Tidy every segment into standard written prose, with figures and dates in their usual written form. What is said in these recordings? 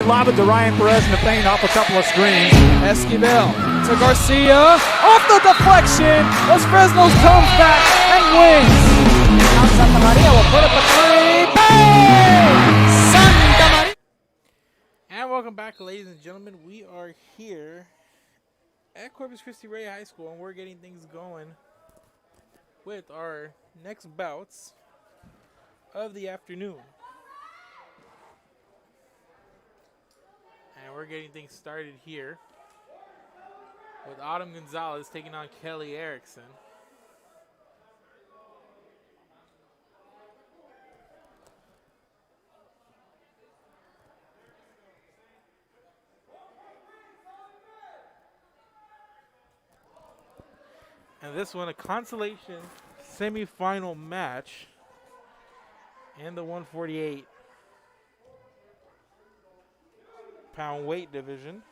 lob it to Ryan Perez in the paint off a couple of screens. Esquivel to Garcia. Off the deflection. Los Fresnos comes back and wins. Now Santa Maria will put up a three. Bang! Santa Maria. And welcome back, ladies and gentlemen. We are here at Corpus Christi Ray High School, and we're getting things going with our next bouts of the afternoon. And we're getting things started here with Autumn Gonzalez taking on Kelly Erickson. And this one, a consolation semifinal match in the 148-pound weight division.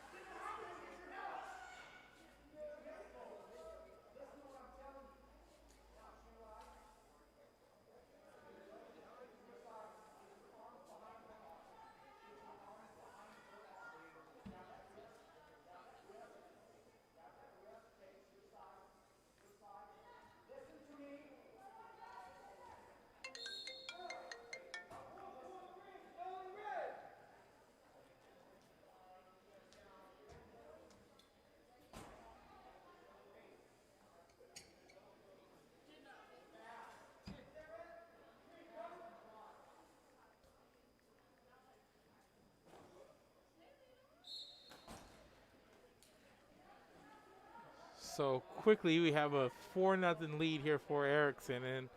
So quickly, we have a 4-0 lead here for Erickson, and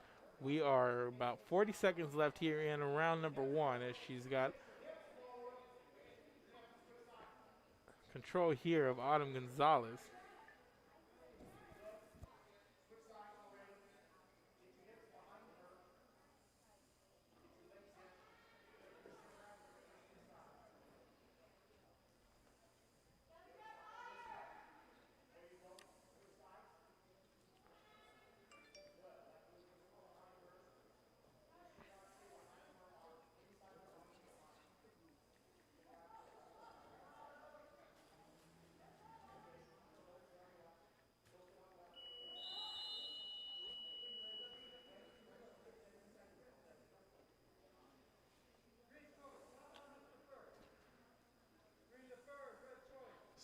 we are about 40 seconds left here in round number 1 as she's got control here of Autumn Gonzalez.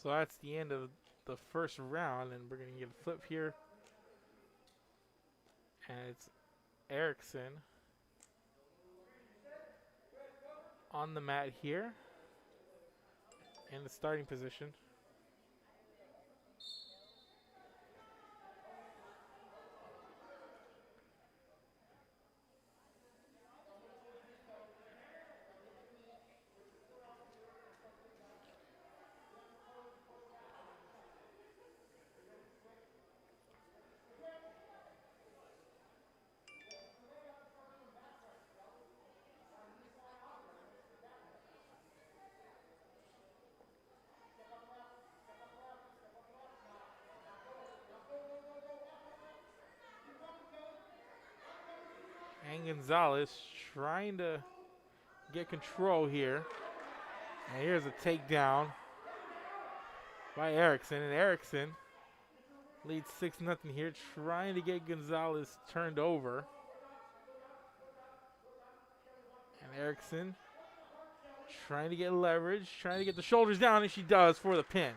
So that's the end of the first round, and we're going to get a flip here. And it's Erickson on the mat here in the starting position. And Gonzalez trying to get control here. And here's a takedown by Erickson. And Erickson leads 6-0 here, trying to get Gonzalez turned over. And Erickson trying to get leverage, trying to get the shoulders down, and she does for the pin.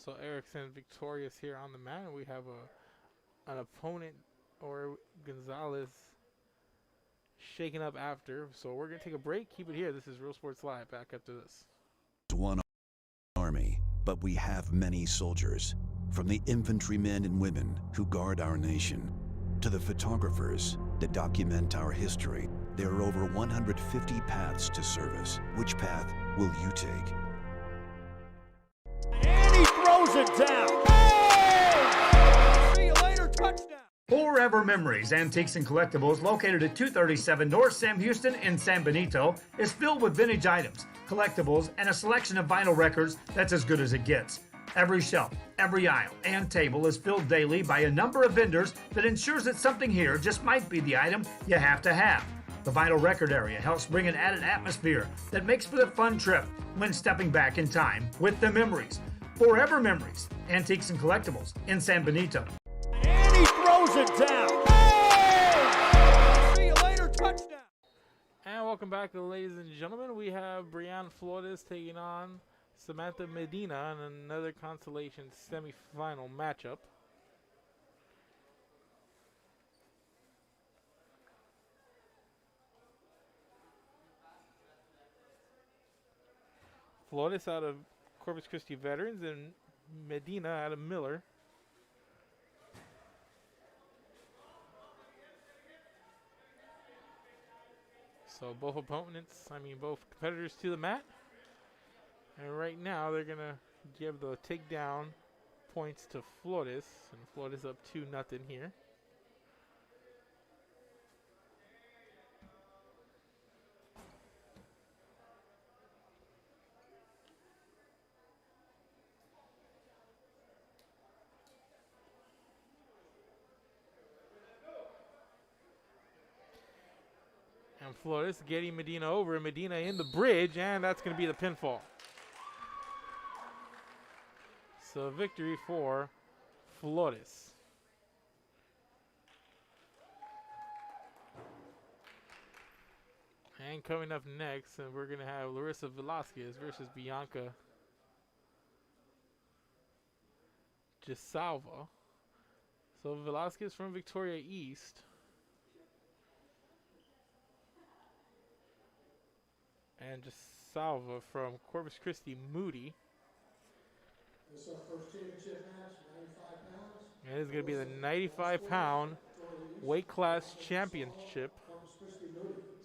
So Erickson victorious here on the mat, and we have an opponent, or Gonzalez, shaken up after. So we're going to take a break. Keep it here. This is Real Sports Live. Back after this. One army, but we have many soldiers. From the infantrymen and women who guard our nation, to the photographers that document our history, there are over 150 paths to service. Which path will you take? And he throws it down. Hey! See you later, touchdown. Forever Memories, Antiques and Collectibles, located at 237 North Sam Houston in San Benito, is filled with vintage items, collectibles, and a selection of vinyl records that's as good as it gets. Every shelf, every aisle, and table is filled daily by a number of vendors that ensures that something here just might be the item you have to have. The vinyl record area helps bring an added atmosphere that makes for the fun trip when stepping back in time with the memories. Forever Memories, Antiques and Collectibles in San Benito. And he throws it down. See you later, touchdown. And welcome back, ladies and gentlemen. We have Brianne Flores taking on Samantha Medina in another Consolation semifinal matchup. Flores out of Corpus Christi Veterans and Medina out of Miller. So both competitors to the mat. And right now they're going to give the takedown points to Flores. And Flores up 2-0 here. And Flores getting Medina over. Medina in the bridge, and that's going to be the pinfall. So victory for Flores. And coming up next, and we're going to have Larissa Velasquez versus Bianca Gisalva. So Velasquez from Victoria East. And Gisalva from Corpus Christi Moody. This is our first championship match, 95 pounds. And it's going to be the 95-pound weight class championship.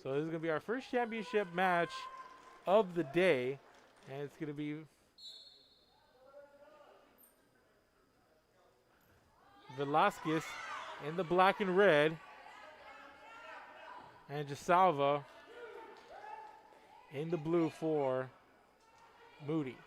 So this is going to be our first championship match of the day. And it's going to be Velasquez in the black and red. And Gisalva in the blue for Moody.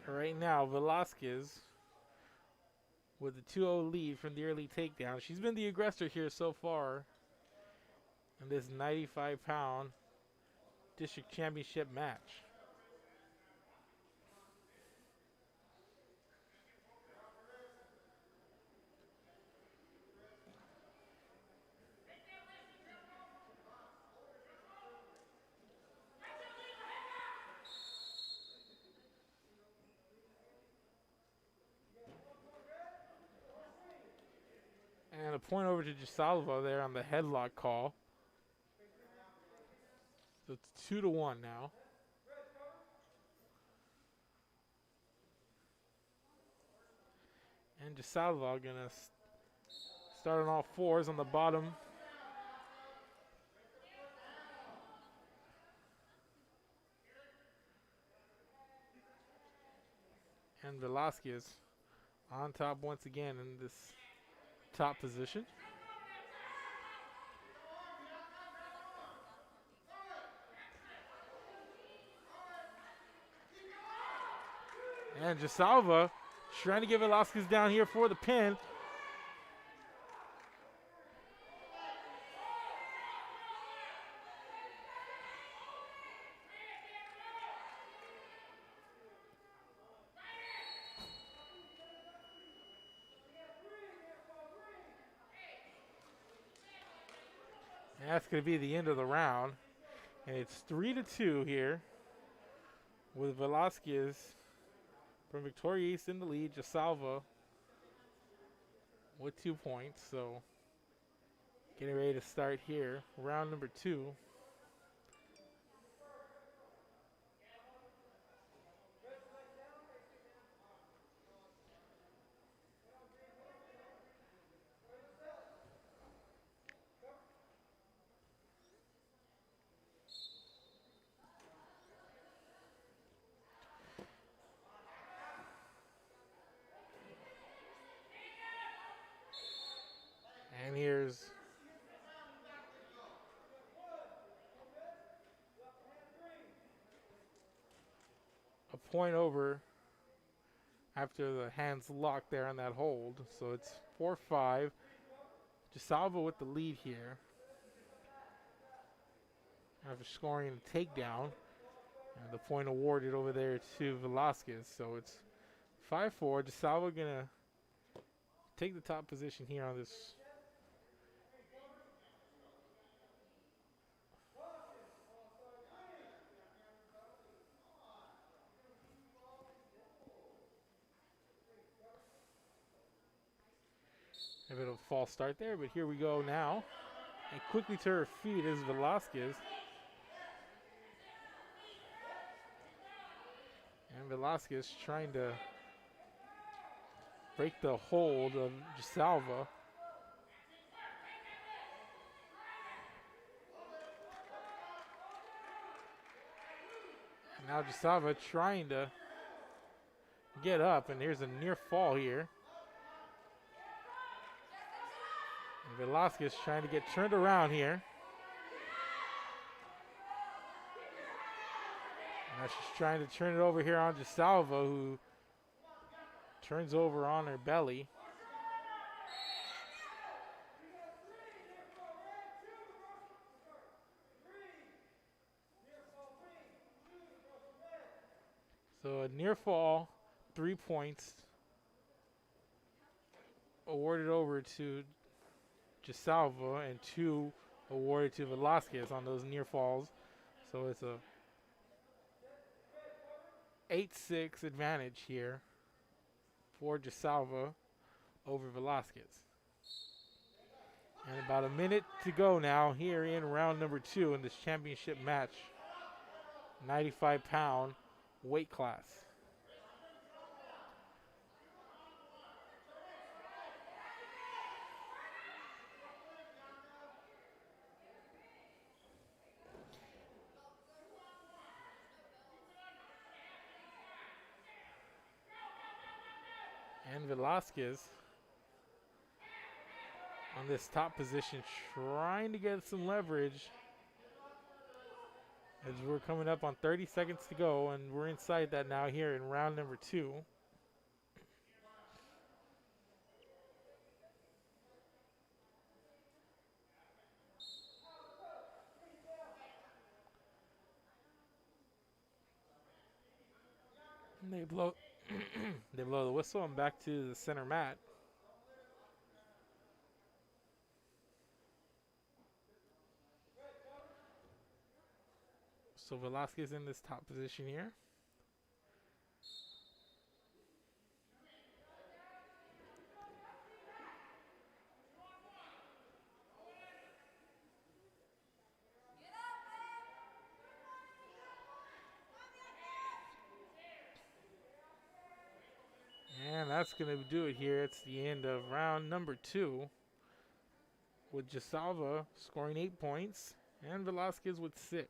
Right now, Velasquez with a 2-0 lead from the early takedown. She's been the aggressor here so far in this 95-pound district championship match. And a point over to Gisalva there on the headlock call. So it's 2-1 now. And Gisalva gonna start on all fours on the bottom. And Velasquez on top once again in this top position. And Gisalva trying to get Velasquez down here for the pin. And that's going to be the end of the round. And it's 3-2 here with Velasquez From Victoria East in the lead, Jasalva with 2 points. So getting ready to start here. Round number 2. And here's a point over after the hands locked there on that hold. So it's 4-5. Jasalva with the lead here after scoring a takedown. And the point awarded over there to Velasquez. So it's 5-4. Jasalva gonna take the top position here on this. A bit of a false start there, but here we go now. And quickly to her feet is Velasquez. And Velasquez trying to break the hold of Jasalva. And now Jasalva trying to get up, and there's a near fall here. And Velasquez trying to get turned around here. Now she's trying to turn it over here on Jasalva, who turns over on her belly. So a near fall, 3 points awarded over to Jasalva and 2 awarded to Velasquez on those near falls. So it's a 8-6 advantage here for Jasalva over Velasquez. And about a minute to go now here in round number 2 in this championship match. 95-pound weight class. And Velasquez on this top position trying to get some leverage as we're coming up on 30 seconds to go, and we're inside that now here in round number 2. And they blow they blow the whistle and back to the center mat. So Velasquez in this top position here. And that's going to do it here. It's the end of round number 2 with Jasalva scoring 8 points and Velasquez with 6.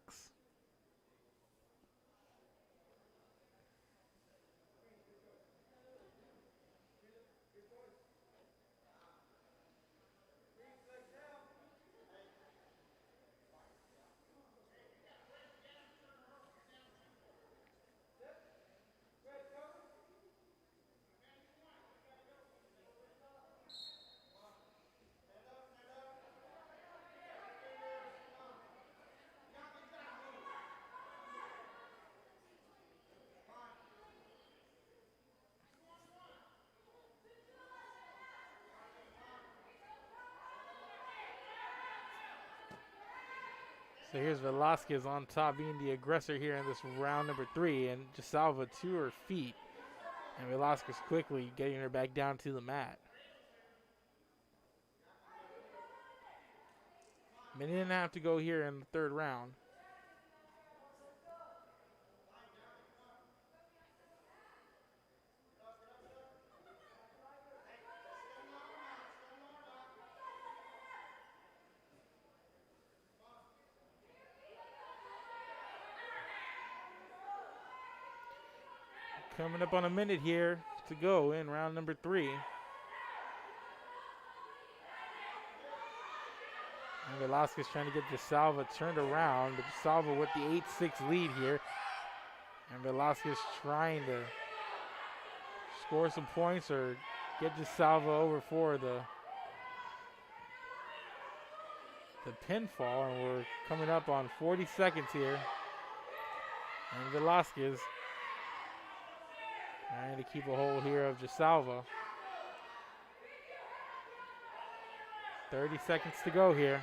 So here's Velasquez on top, being the aggressor here in this round number 3, and Jasalva to her feet. And Velasquez quickly getting her back down to the mat. Minute and a half to go here in the third round. Coming up on a minute here to go in round number 3. And Velasquez trying to get DeSalva turned around, but DeSalva with the 8-6 lead here. And Velasquez trying to score some points or get DeSalva over for the pinfall. And we're coming up on 40 seconds here. And Velasquez trying to keep a hold here of DeSalva. 30 seconds to go here.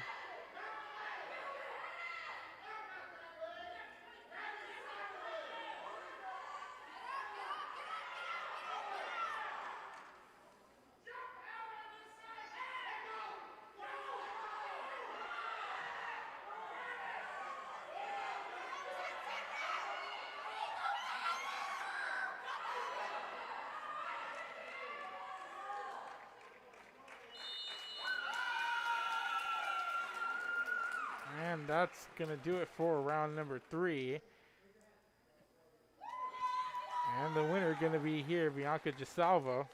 And that's going to do it for round number 3. And the winner going to be here, Bianca DeSalva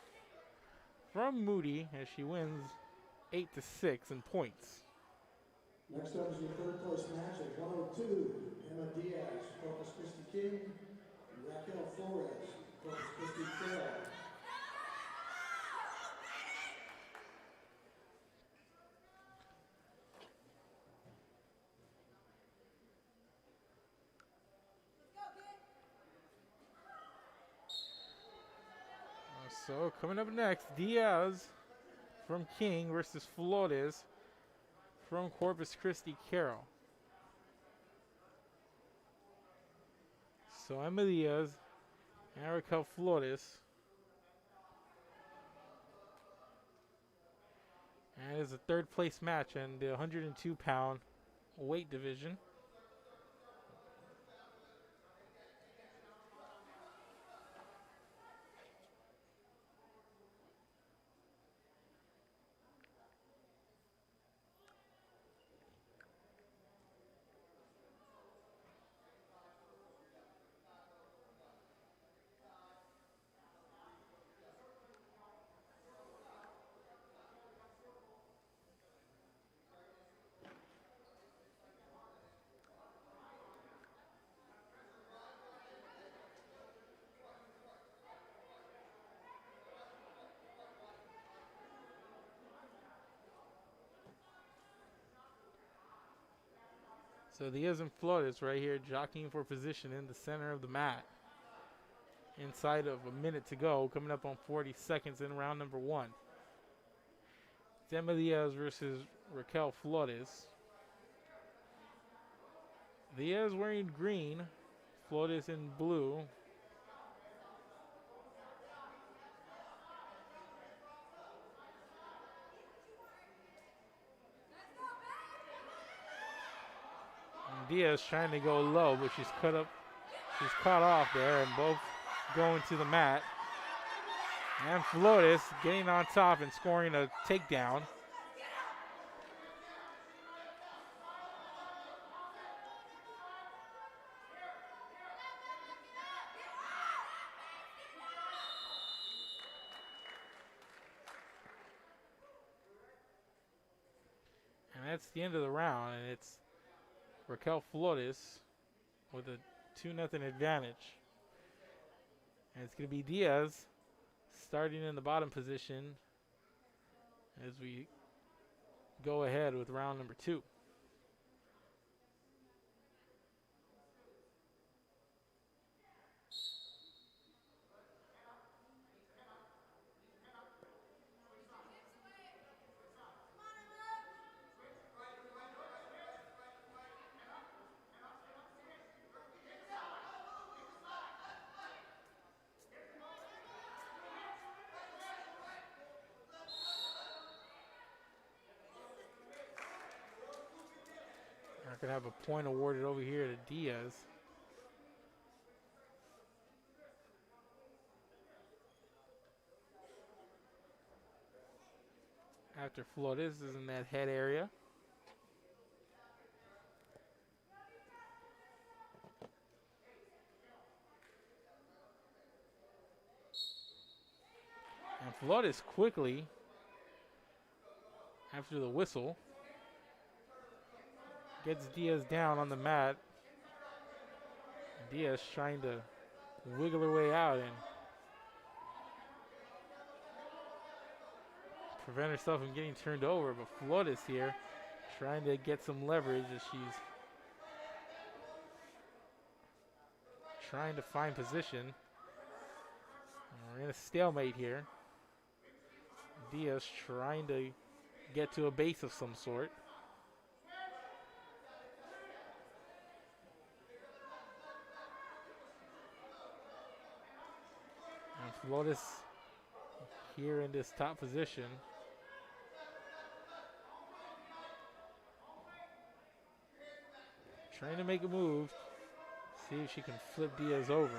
from Moody, as she wins 8-6 in points. Next up is your third place match at 102. Emma Diaz, Corpus Christi King, and Raquel Flores, Corpus Christi Carroll. So coming up next, Diaz from King versus Flores from Corpus Christi Carroll. So Emma Diaz and Raquel Flores. And it's a third place match in the 102-pound weight division. So Diaz and Flores right here jockeying for position in the center of the mat. Inside of a minute to go, coming up on 40 seconds in round number 1. It's Emma Diaz versus Raquel Flores. Diaz wearing green, Flores in blue. Diaz trying to go low, but she's caught off there, and both going to the mat. And Flores getting on top and scoring a takedown. And that's the end of the round, and it's Raquel Flores with a 2-0 advantage. And it's going to be Diaz starting in the bottom position as we go ahead with round number 2. Not going to have a point awarded over here to Diaz. After Flores is in that head area. And Flores quickly, after the whistle, gets Diaz down on the mat. Diaz trying to wiggle her way out and prevent herself from getting turned over. But Flores here trying to get some leverage as she's trying to find position. And we're in a stalemate here. Diaz trying to get to a base of some sort. And Flores here in this top position. Trying to make a move. See if she can flip Diaz over.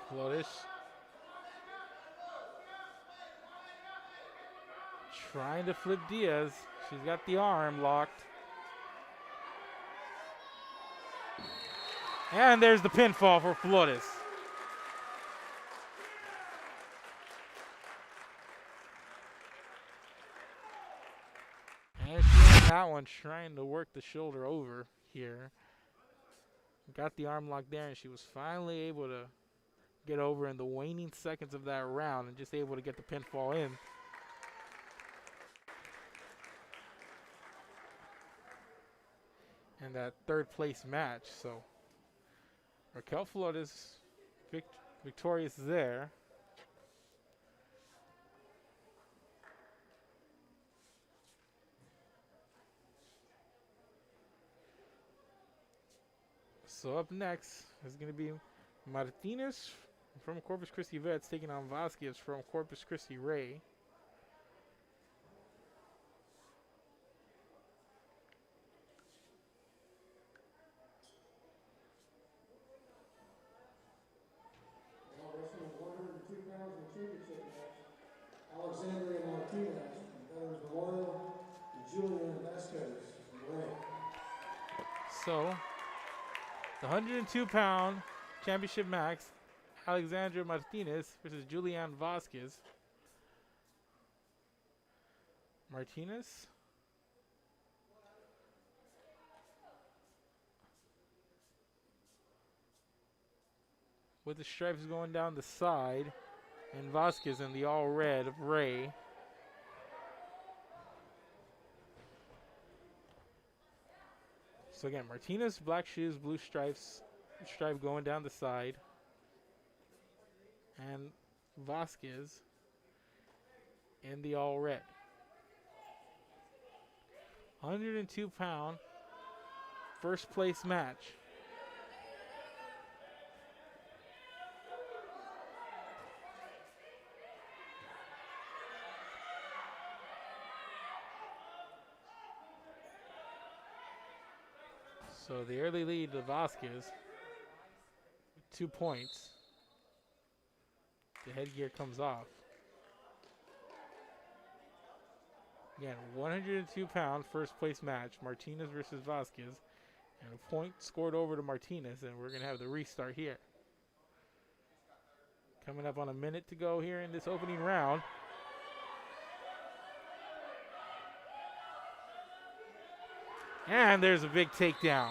Flores trying to flip Diaz. She's got the arm locked. And there's the pinfall for Flores. And she on that one trying to work the shoulder over here. Got the arm locked there, and she was finally able to get over in the waning seconds of that round and just able to get the pinfall in. And that third place match. So Raquel Flores victorious there. So up next is going to be Martinez from Corpus Christi Vets taking on Vasquez from Corpus Christi Ray. Wrestling 102 pounds in the championship match. Alexandria Martinez, Veterans Memorial, and Julian Vasquez from Ray. So the 102-pound championship max, Alexandra Martinez versus Julianne Vasquez. Martinez with the stripes going down the side, and Vasquez in the all red of Ray. So again, Martinez, black shoes, blue stripes, stripe going down the side. And Vasquez in the all red. 102-pound first place match. So the early lead to Vasquez with 2 points. The headgear comes off. Again, 102-pound first place match, Martinez versus Vasquez. And a point scored over to Martinez, and we're going to have the restart here. Coming up on a minute to go here in this opening round. And there's a big takedown.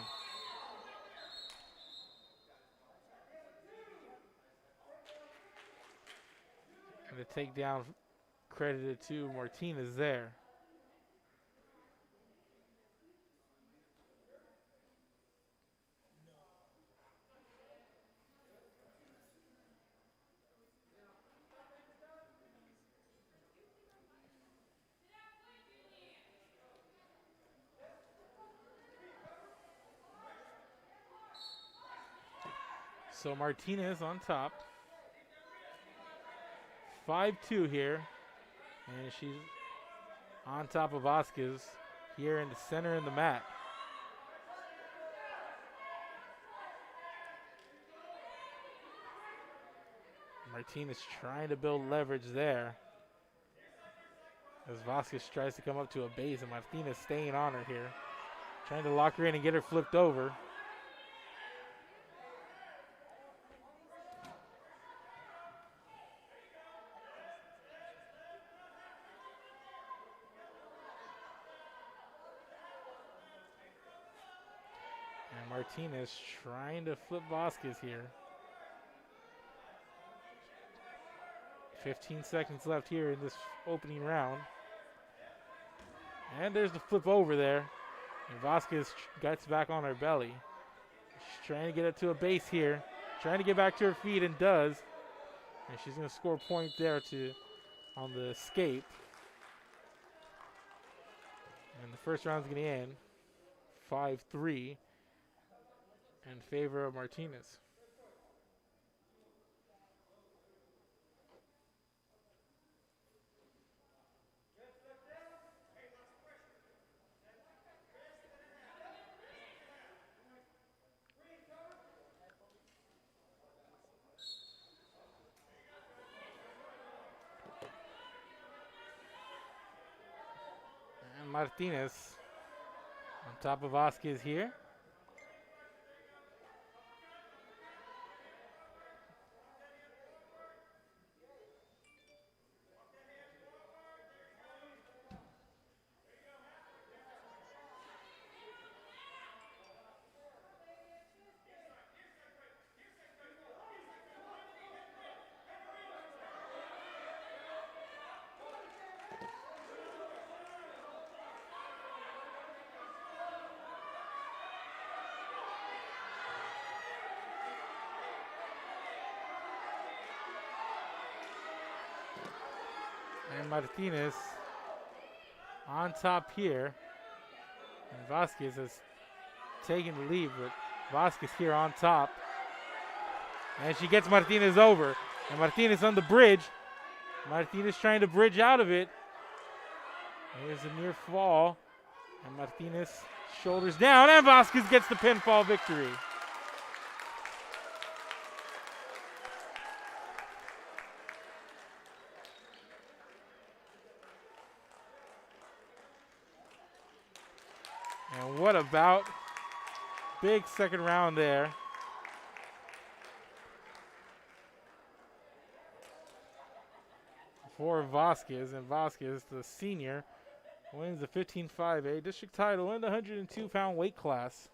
And the takedown credited to Martinez there. So Martinez on top. 5-2 here. And she's on top of Vasquez here in the center of the mat. Martinez trying to build leverage there as Vasquez tries to come up to a base, and Martinez staying on her here, trying to lock her in and get her flipped over. And Martinez trying to flip Vasquez here. 15 seconds left here in this opening round. And there's the flip over there. And Vasquez gets back on her belly. She's trying to get it to a base here. Trying to get back to her feet and does. And she's going to score a point there on the escape. And the first round's going to end 5-3 in favor of Martinez. Martinez on top of Vasquez here. And Martinez on top here. And Vasquez has taken the lead, but Vasquez here on top. And she gets Martinez over. And Martinez on the bridge. Martinez trying to bridge out of it. Here's a near fall. And Martinez shoulders down. And Vasquez gets the pinfall victory. And what about big second round there. For Vasquez, and Vasquez, the senior, wins the 15-5A district title in the 102-pound weight class.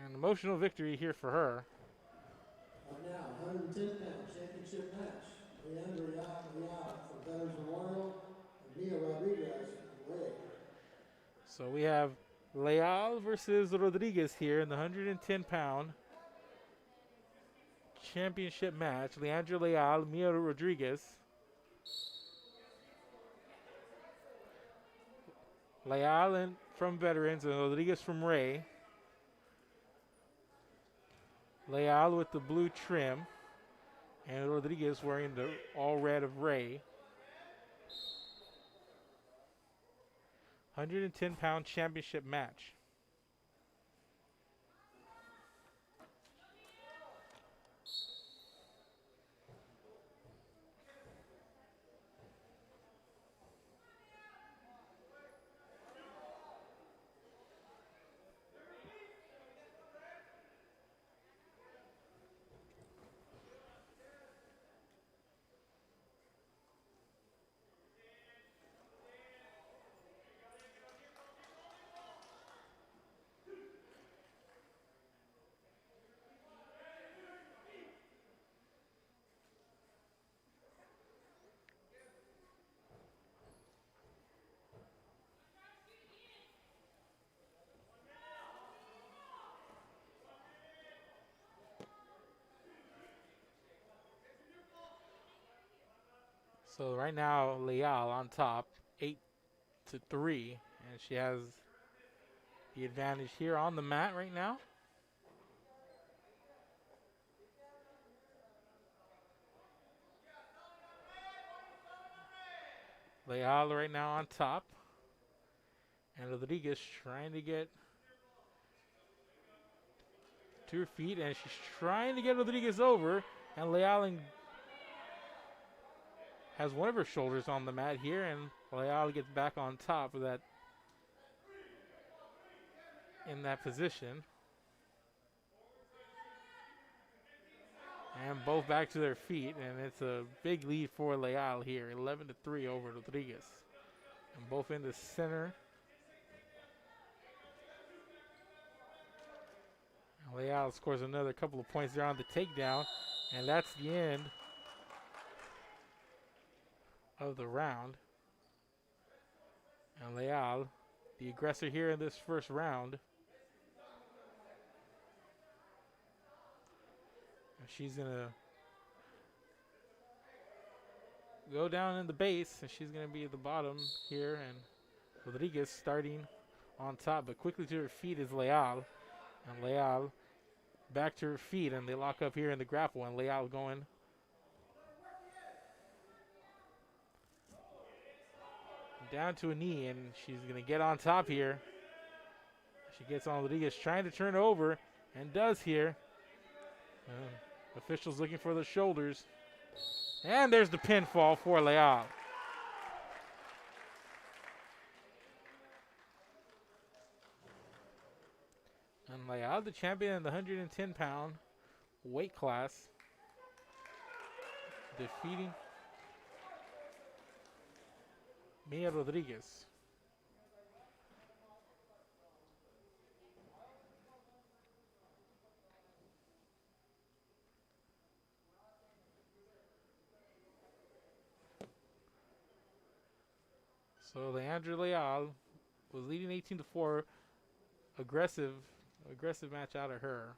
An emotional victory here for her. And now, 110-pound championship match. Leandro Leal for Veterans Memorial, and Mia Rodriguez from Ray. So we have Leal versus Rodriguez here in the 110-pound championship match. Leandro Leal, Mia Rodriguez. Leal from Veterans and Rodriguez from Ray. Leal with the blue trim, and Rodriguez wearing the all red of Ray. 110-pound championship match. So right now, Leal on top, 8-3, and she has the advantage here on the mat right now. Leal right now on top, and Rodriguez trying to get to her feet, and she's trying to get Rodriguez over, and Leal has one of her shoulders on the mat here, and Leal gets back on top of that, in that position. And both back to their feet, and it's a big lead for Leal here, 11-3 over Rodriguez. And both in the center. And Leal scores another couple of points there on the takedown, and that's the end of the round. And Leal, the aggressor here in this first round. And she's gonna go down in the base, and she's gonna be at the bottom here, and Rodriguez starting on top, but quickly to her feet is Leal. And Leal back to her feet, and they lock up here in the grapple, and Leal going down to a knee, and she's going to get on top here. She gets on Rodriguez, trying to turn over, and does here. Officials looking for the shoulders. And there's the pinfall for Leal. And Leal, the champion in the 110-pound weight class, defeating Mia Rodriguez. So Leandra Leal was leading 18-4, aggressive match out of her.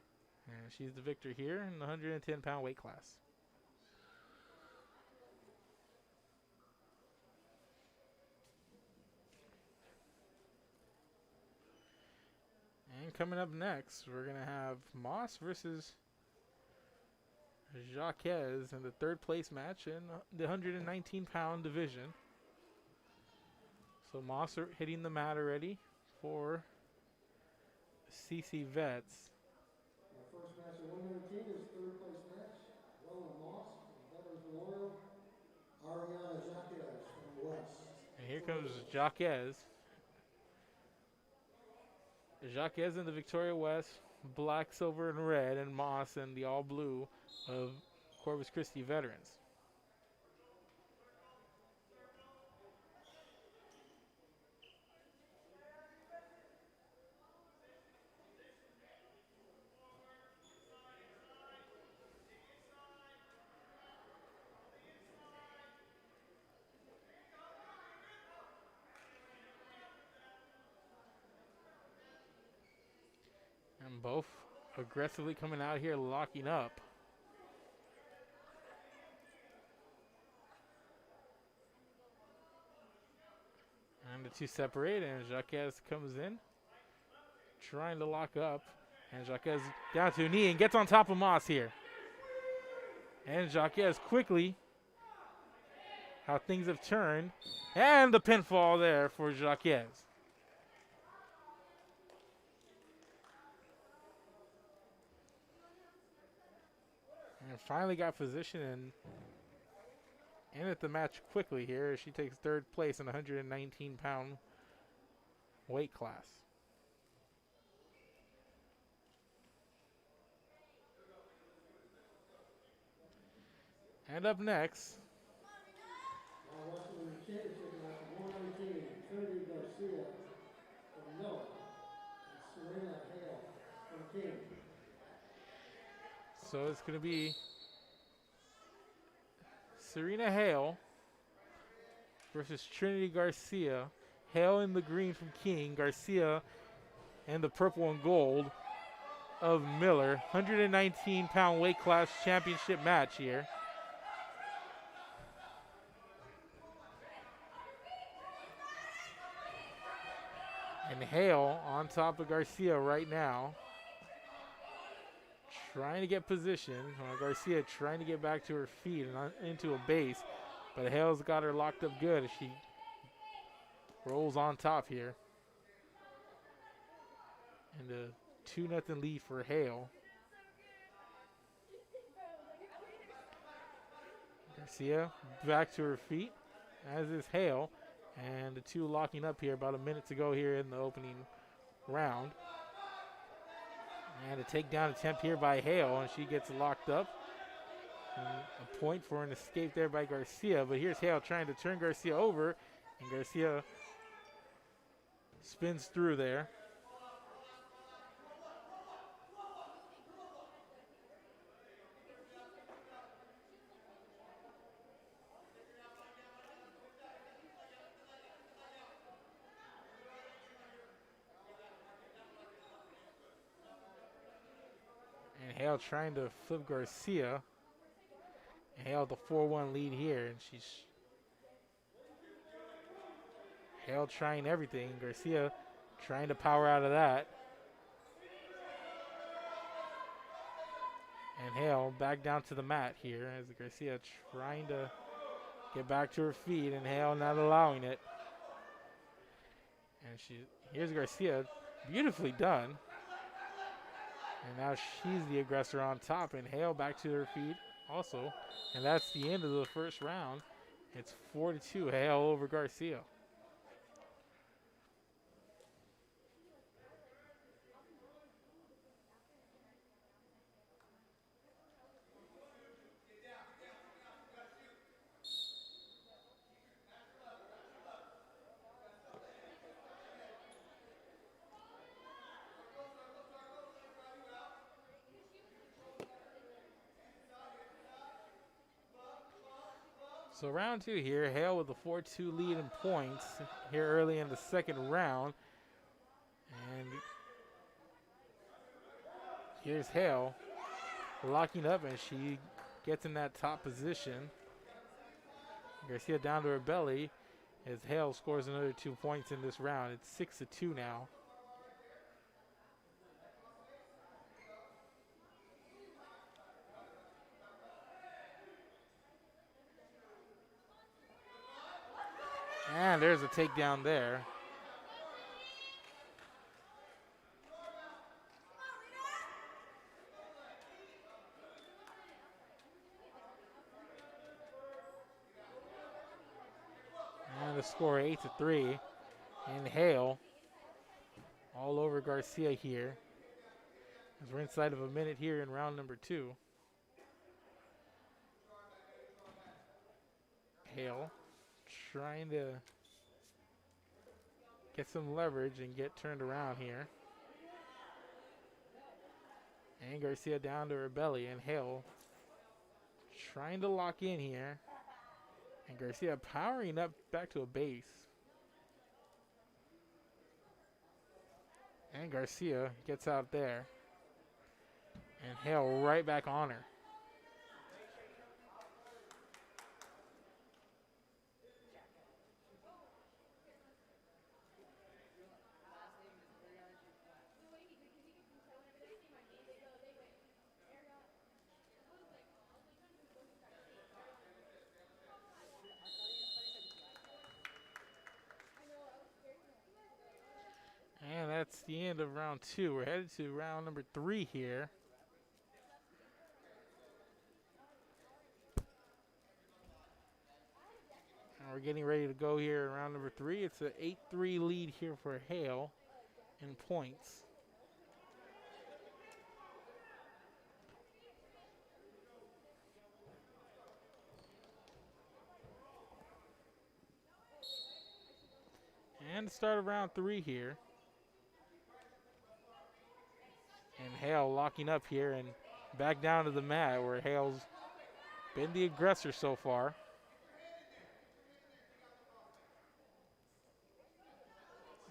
And she's the victor here in the 110-pound weight class. And coming up next, we're going to have Moss versus Jacques in the third place match in the 119-pound division. So Moss are hitting the mat already for CC Vets. Our first match of 119 is third place match. Roland Moss from Veterans Memorial. Ariana Jacques from the West. And here comes Jacques. Jacques in the Victoria West, black, silver, and red, and Moss in the all blue of Corpus Christi Veterans. And both aggressively coming out here, locking up. And the two separate, and Jacques comes in, trying to lock up. And Jacques down to a knee and gets on top of Moss here. And Jacques quickly, how things have turned. And the pinfall there for Jacques. And finally got position and ended the match quickly here. She takes third place in the 119-pound weight class. And up next, Now wrestling the championship match of 119, Trinity Garcia from Miller and Serena Hale from King. so it's going to be Serena Hale versus Trinity Garcia. Hale in the green from King, Garcia in the purple and gold of Miller. 119-pound weight class championship match here. And Hale on top of Garcia right now. Trying to get position. Garcia trying to get back to her feet and into a base. But Hale's got her locked up good as she rolls on top here. And a 2-0 lead for Hale. Garcia back to her feet, as is Hale. And the two locking up here about a minute to go here in the opening round. And a takedown attempt here by Hale, and she gets locked up. And a point for an escape there by Garcia, but here's Hale trying to turn Garcia over, and Garcia spins through there. And Hale trying to flip Garcia. And Hale the 4-1 lead here, and she's Hale trying everything. Garcia trying to power out of that. And Hale back down to the mat here as Garcia trying to get back to her feet, and Hale not allowing it. And here's Garcia, beautifully done. And now she's the aggressor on top, and Hale back to her feet also. And that's the end of the first round. It's 4-2, Hale over Garcia. So round two here, Hale with a 4-2 lead in points here early in the second round. And here's Hale locking up, and she gets in that top position. Garcia down to her belly as Hale scores another 2 points in this round. It's 6-2 now. And there's a takedown there. And the score 8-3. And Hale all over Garcia here. As we're inside of a minute here in round number 2. Hale trying to get some leverage and get turned around here. And Garcia down to her belly, and Hale trying to lock in here. And Garcia powering up back to a base. And Garcia gets out there. And Hale right back on her. And that's the end of round 2. We're headed to round number 3 here. And we're getting ready to go here in round number 3. It's an 8-3 lead here for Hale in points. And the start of round 3 here. And Hale locking up here and back down to the mat where Hale's been the aggressor so far.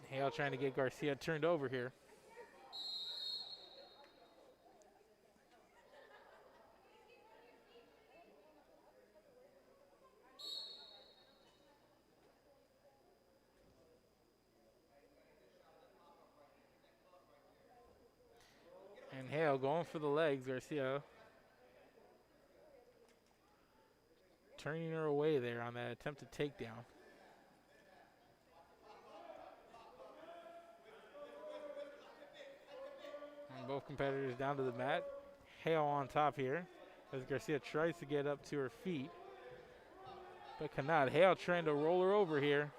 Hale trying to get Garcia turned over here. Hale going for the legs. Garcia turning her away there on that attempted takedown. And both competitors down to the mat. Hale on top here as Garcia tries to get up to her feet, but cannot. Hale trying to roll her over here.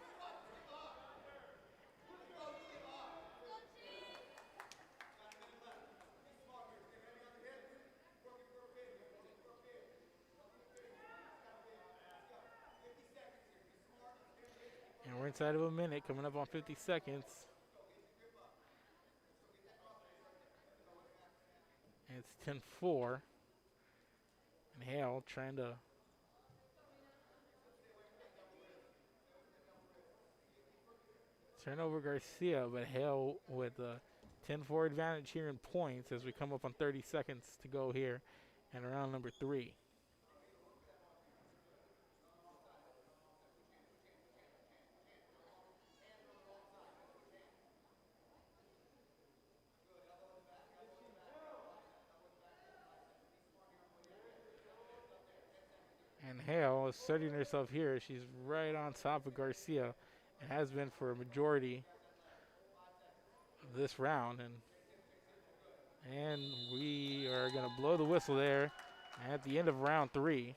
And we're inside of a minute, coming up on 50 seconds. And it's 10-4. And Hale trying to turn over Garcia, but Hale with a 10-4 advantage here in points as we come up on 30 seconds to go here and round number 3. And Hale is setting herself here. She's right on top of Garcia and has been for a majority of this round. And we are going to blow the whistle there at the end of round 3.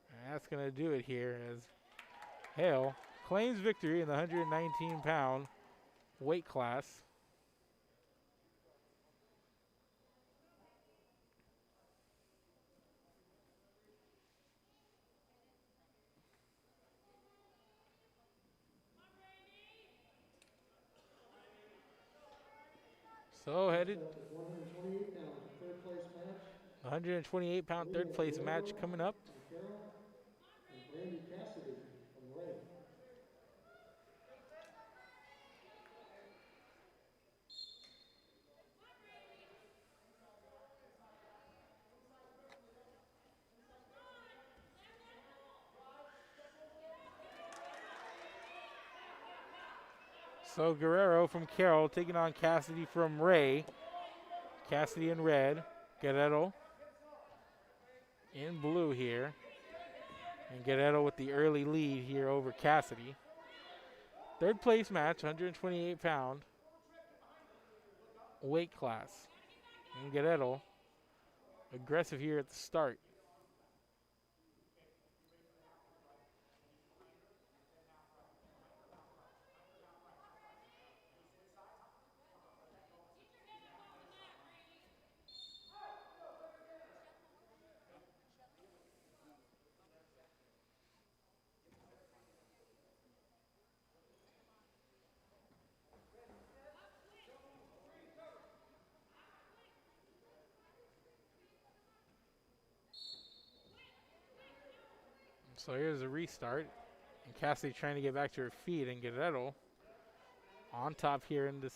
And that's going to do it here as Hale claims victory in the 119-pound weight class. So headed 128-pound third place match coming up. So Guerrero from Carroll taking on Cassidy from Ray. Cassidy in red, Guerrero in blue here. And Guerrero with the early lead here over Cassidy. Third place match, 128-pound weight class. And Guerrero aggressive here at the start. So here's a restart. And Cassidy trying to get back to her feet, and Guerrero on top here in this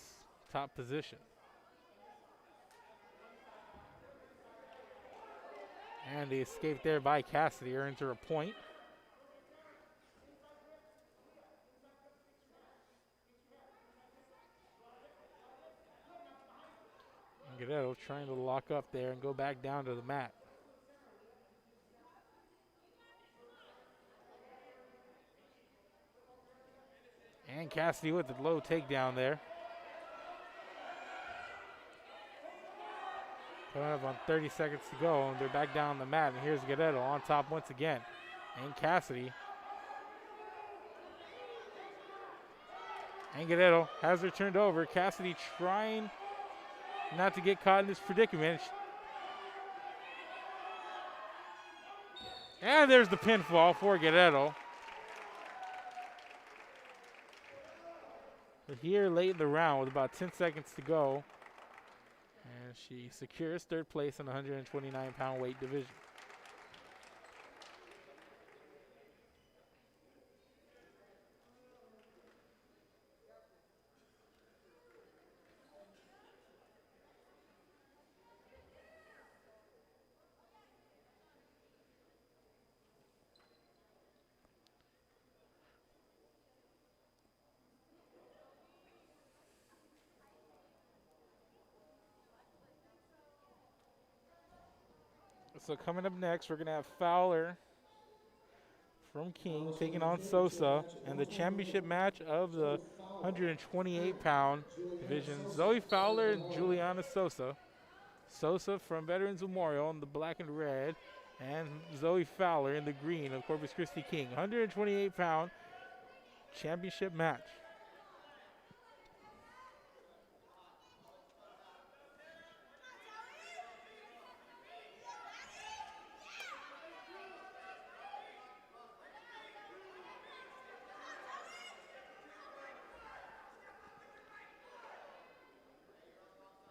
top position. And the escape there by Cassidy earns her a point. And Guerrero trying to lock up there and go back down to the mat. And Cassidy with the low takedown there. Coming up on 30 seconds to go, and they're back down on the mat. And here's Guerrero on top once again. And Cassidy. And Guerrero has her turned over. Cassidy trying not to get caught in this predicament. And there's the pinfall for Guerrero. But here late in the round with about 10 seconds to go. And she secures third place in the 129-pound weight division. So coming up next, we're going to have Fowler from King taking on Sosa, and the championship match of the 128-pound division, Zoe Fowler and Juliana Sosa. Sosa from Veterans Memorial in the black and red, and Zoe Fowler in the green of Corpus Christi King. 128-pound championship match.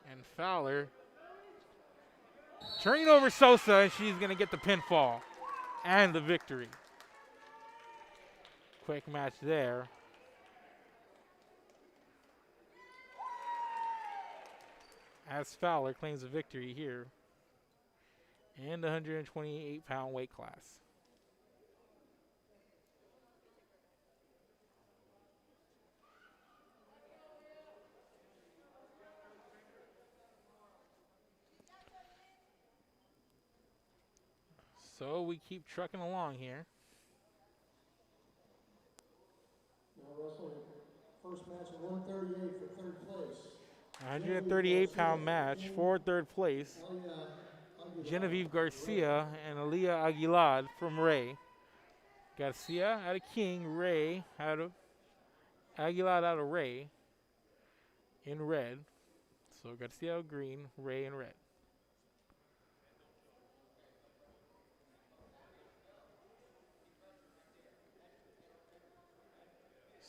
And Fowler turning over Sosa, and she's going to get the pinfall and the victory. Quick match there. As Fowler claims a victory here in the 128-pound weight class. So we keep trucking along here. Now wrestling first match at 138 for third place. 138-pound match for third place. Genevieve Garcia and Aaliyah Aguilar from Ray. Garcia out of King, Ray out of Aguilar out of Ray in red. So Garcia green, Ray in red.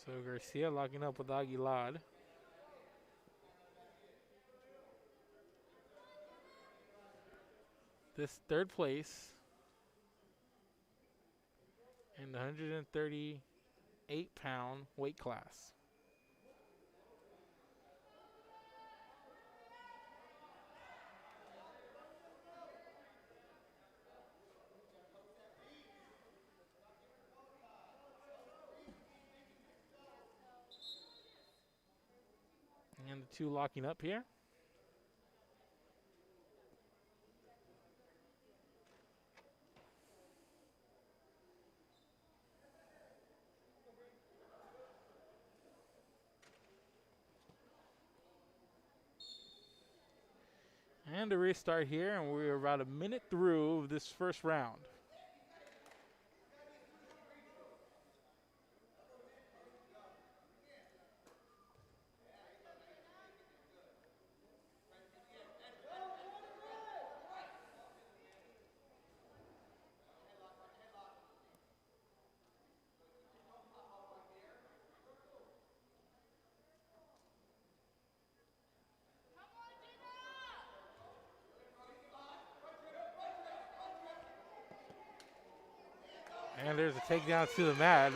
So Garcia locking up with Aguilar. This third place in the 138-pound weight class. And the two locking up here. And a restart here, and we're about a minute through this first round. And there's a takedown to the mat.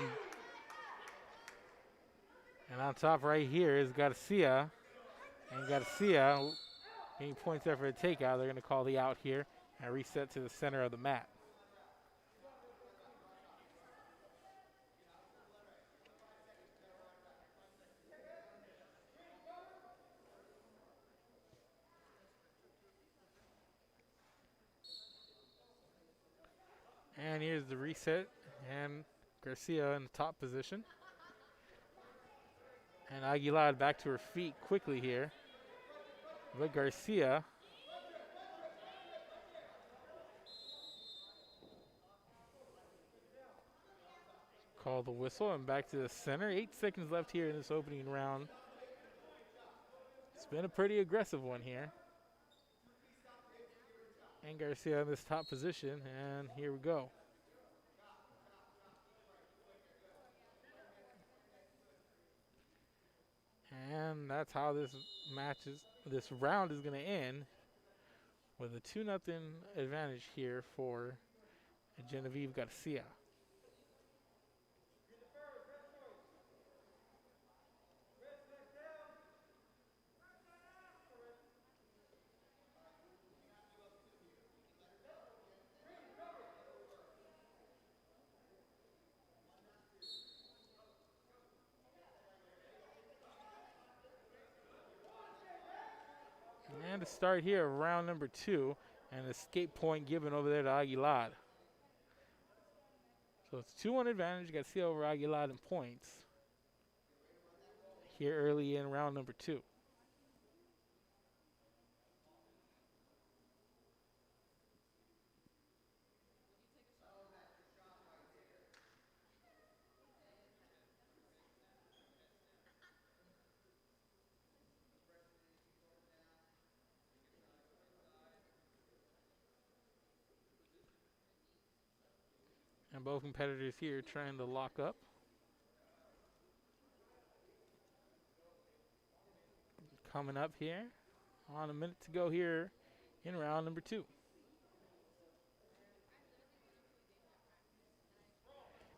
And on top right here is Garcia. And Garcia, any points there for a takeout, they're going to call the out here and reset to the center of the mat. And here's the reset, and Garcia in the top position. And Aguilar back to her feet quickly here. But Garcia call the whistle and back to the center. 8 seconds left here in this opening round. It's been a pretty aggressive one here. And Garcia in this top position, and here we go. And that's how this round is going to end, with a 2-0 advantage here for Genevieve Garcia. And to start here, round number 2, And escape point given over there to Aguilar. So it's 2-1 advantage. Garcia over Aguilar in points here early in round number 2. And both competitors here trying to lock up. Coming up here on a minute to go here in round number 2.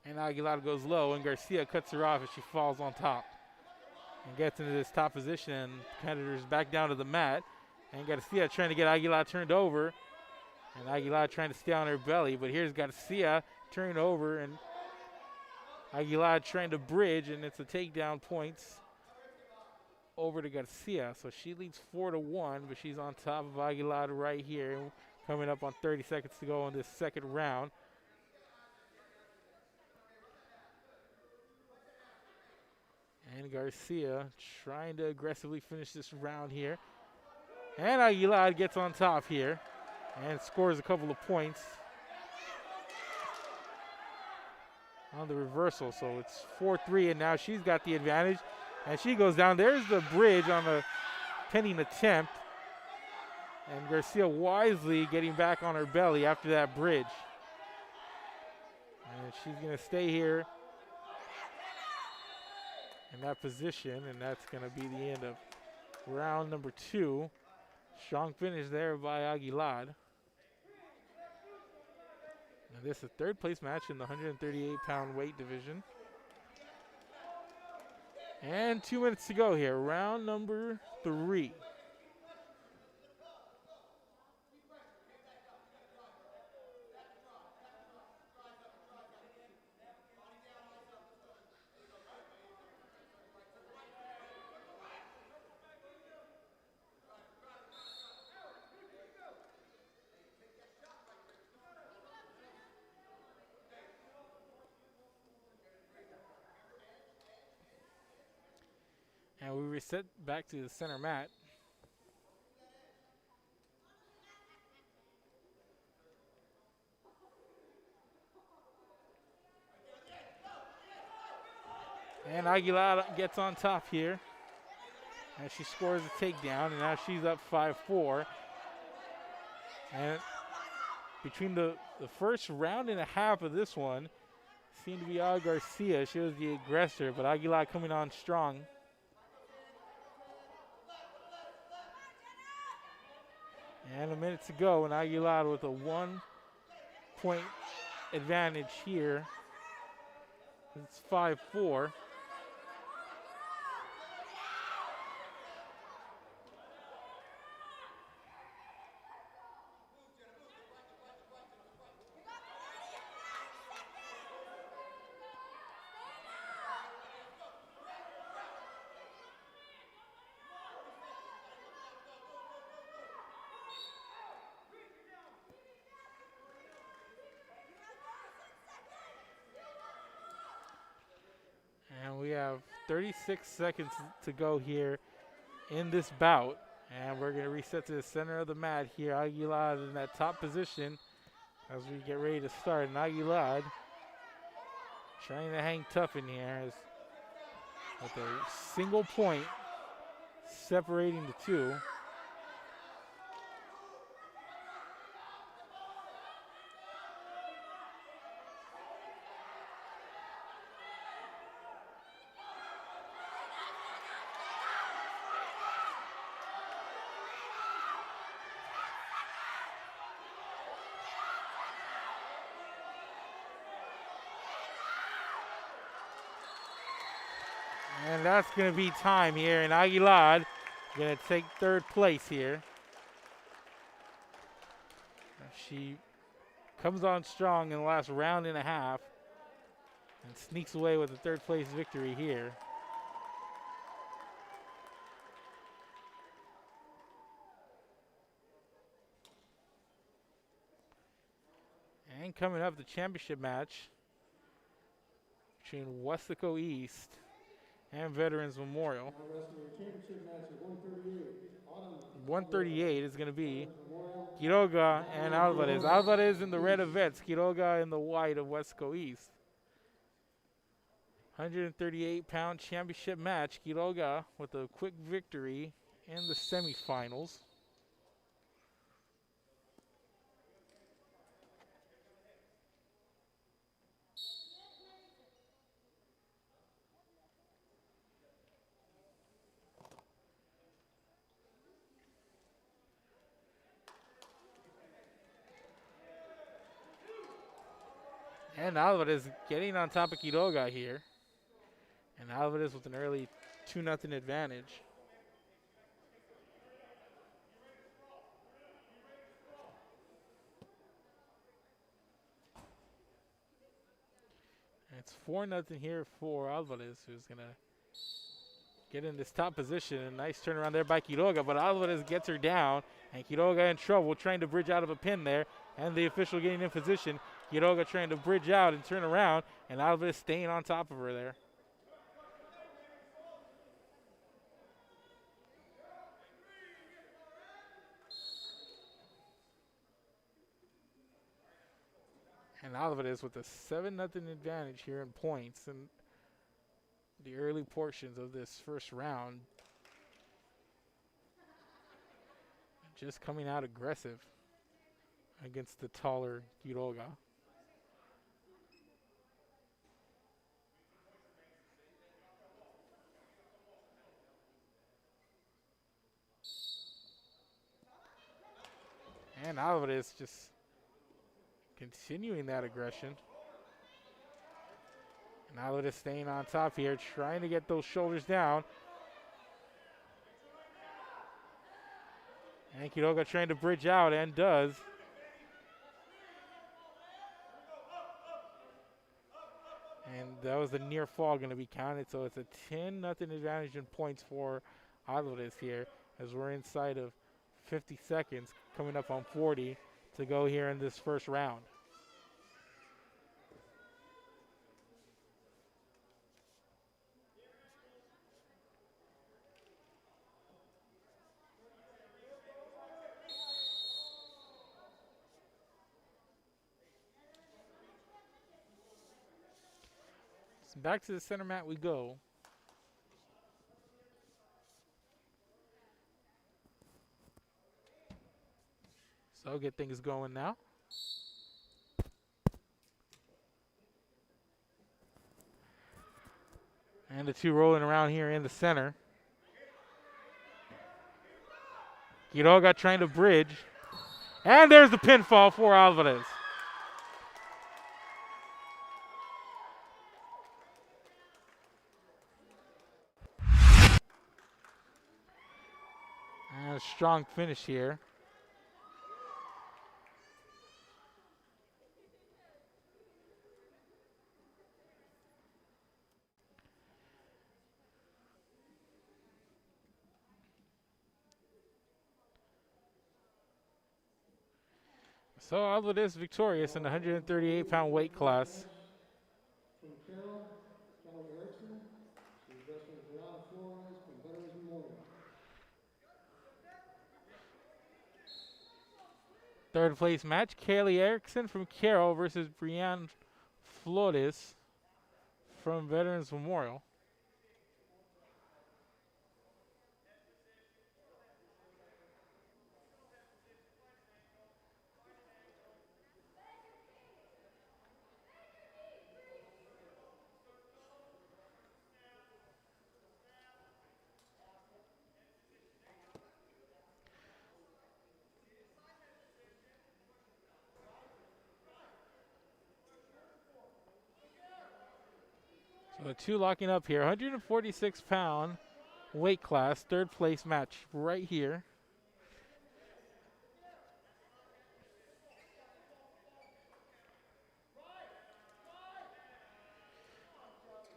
And Aguilar goes low, and Garcia cuts her off as she falls on top. And gets into this top position, and competitors back down to the mat. And Garcia trying to get Aguilar turned over. And Aguilar trying to stay on her belly, but here's Garcia turning over, and Aguilar trying to bridge, and it's a takedown points over to Garcia. So she leads 4-1, but she's on top of Aguilar right here, coming up on 30 seconds to go in this second round. And Garcia trying to aggressively finish this round here. And Aguilar gets on top here and scores a couple of points on the reversal. So it's 4-3, and now she's got the advantage. And she goes down. There's the bridge on the pending attempt. And Garcia wisely getting back on her belly after that bridge. And she's going to stay here in that position, and that's going to be the end of round number 2. Strong finish there by Aguilar. And this is a third place match in the 138-pound weight division. And 2 minutes to go here, round number 3. And we reset back to the center mat. And Aguilar gets on top here. And she scores a takedown, and now she's up 5-4. And between the first round and a half of this one, seemed to be Garcia. She was the aggressor, but Aguilar coming on strong. And a minute to go, and Aguilar with a 1-point advantage here. It's 5-4. And we have 36 seconds to go here in this bout. And we're going to reset to the center of the mat here. Aguilar in that top position as we get ready to start. And Aguilar trying to hang tough in here as with a single point separating the two. And that's going to be time here. And Aguilar going to take third place here. She comes on strong in the last round and a half and sneaks away with a third place victory here. And coming up, the championship match between Westaco East and Veterans Memorial. Now wrestling your championship match at 138. 138 is going to be Quiroga and Alvarez. Alvarez in the red of Vets, Quiroga in the white of Westaco East. 138-pound championship match. Quiroga with a quick victory in the semifinals. And Alvarez getting on top of Quiroga here. And Alvarez with an early 2-0 advantage. And it's 4-0 here for Alvarez, who's going to get in this top position. A nice turnaround there by Quiroga, but Alvarez gets her down. And Quiroga in trouble, trying to bridge out of a pin there. And the official getting in position. Quiroga trying to bridge out and turn around. And Alvarez staying on top of her there. And Alvarez with a 7-0 advantage here in points in the early portions of this first round. Just coming out aggressive against the taller Quiroga. And Alvarez just continuing that aggression. And Alvarez staying on top here, trying to get those shoulders down. And Quiroga trying to bridge out, and does. And that was a near fall going to be counted, so it's a 10-0 advantage in points for Alvarez here, as we're inside of 50 seconds, coming up on 40 to go here in this first round. So back to the center mat we go. So get things going now. And the two rolling around here in the center. Quiroga trying to bridge. And there's the pinfall for Alvarez. And a strong finish here. So Alvarez victorious in the 138-pound weight class. From Carroll, Kelly Erickson. She's wrestling Brianna Flores from Veterans Memorial. Third place match, Kaylee Erickson from Carroll versus Brianne Flores from Veterans Memorial. So the two locking up here. 146-pound weight class, third place match right here.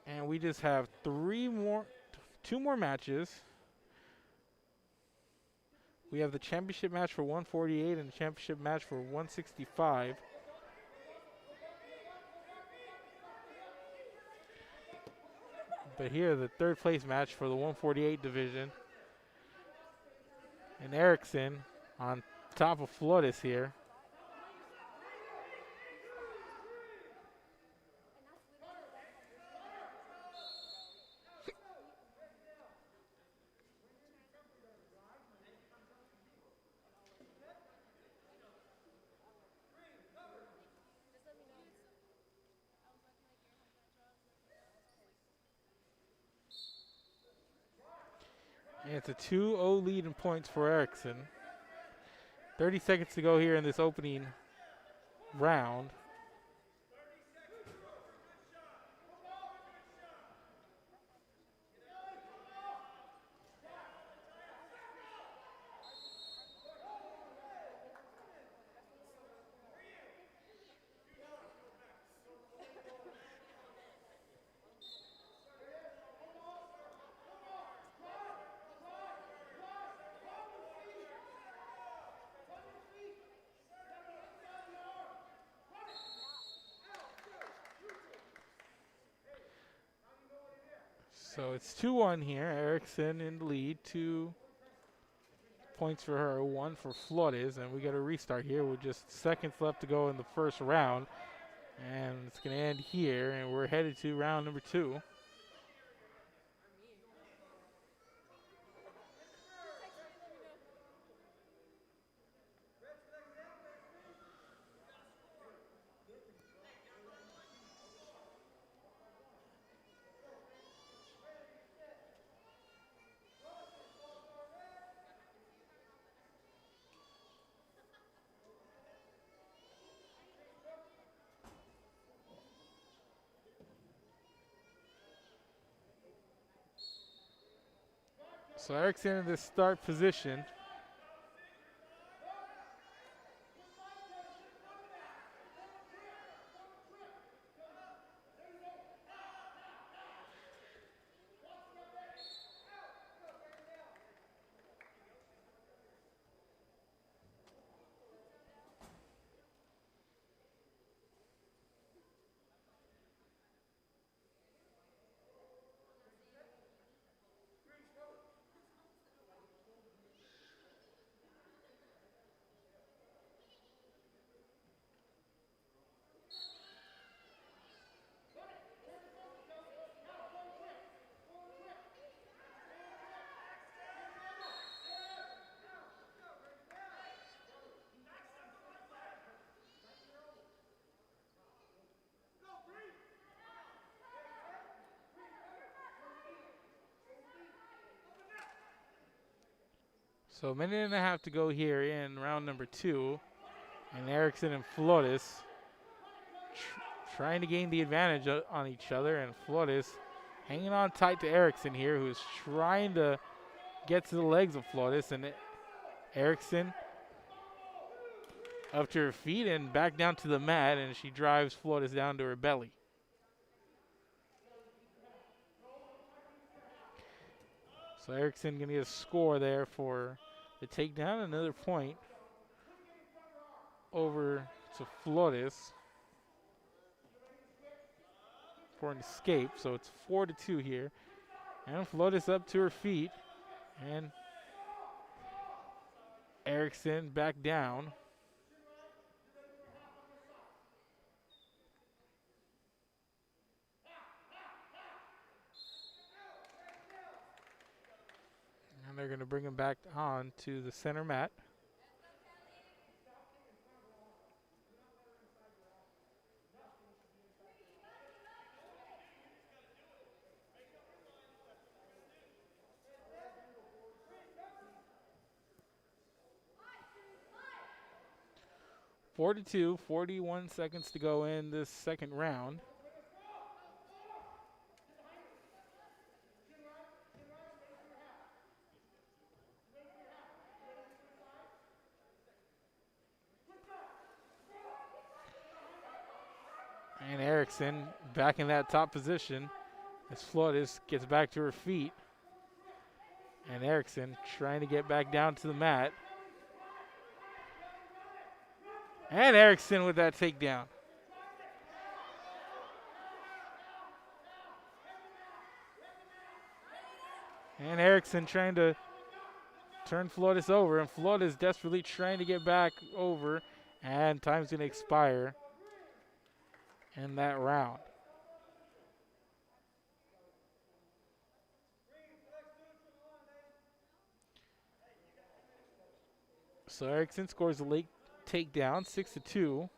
And we just have two more matches. We have the championship match for 148 and the championship match for 165. But here, the third place match for the 148 division. And Erickson on top of Flores here. And it's a 2-0 lead in points for Erickson. 30 seconds to go here in this opening round. So it's 2-1 here. Erickson in the lead. 2 points for her, 1 for Flores. And we got a restart here with just seconds left to go in the first round. And it's going to end here. And we're headed to round number 2. So Erickson in the start position. So a minute and a half to go here in round number 2. And Erickson and Flores trying to gain the advantage on each other. And Flores hanging on tight to Erickson here, who's trying to get to the legs of Flores. And Erickson up to her feet and back down to the mat. And she drives Flores down to her belly. So Erickson going to get a score there for the takedown. Another point over to Flores for an escape. So it's 4-2 here. And Flores up to her feet. And Erickson back down. And they're going to bring him back on to the center mat. Four to 2, 41 seconds to go in this second round. And Erickson back in that top position as Flores gets back to her feet. And Erickson trying to get back down to the mat. And Erickson with that takedown. And Erickson trying to turn Flores over, and Flores desperately trying to get back over, and time's going to expire in that round. So Erickson scores a late takedown, 6-2.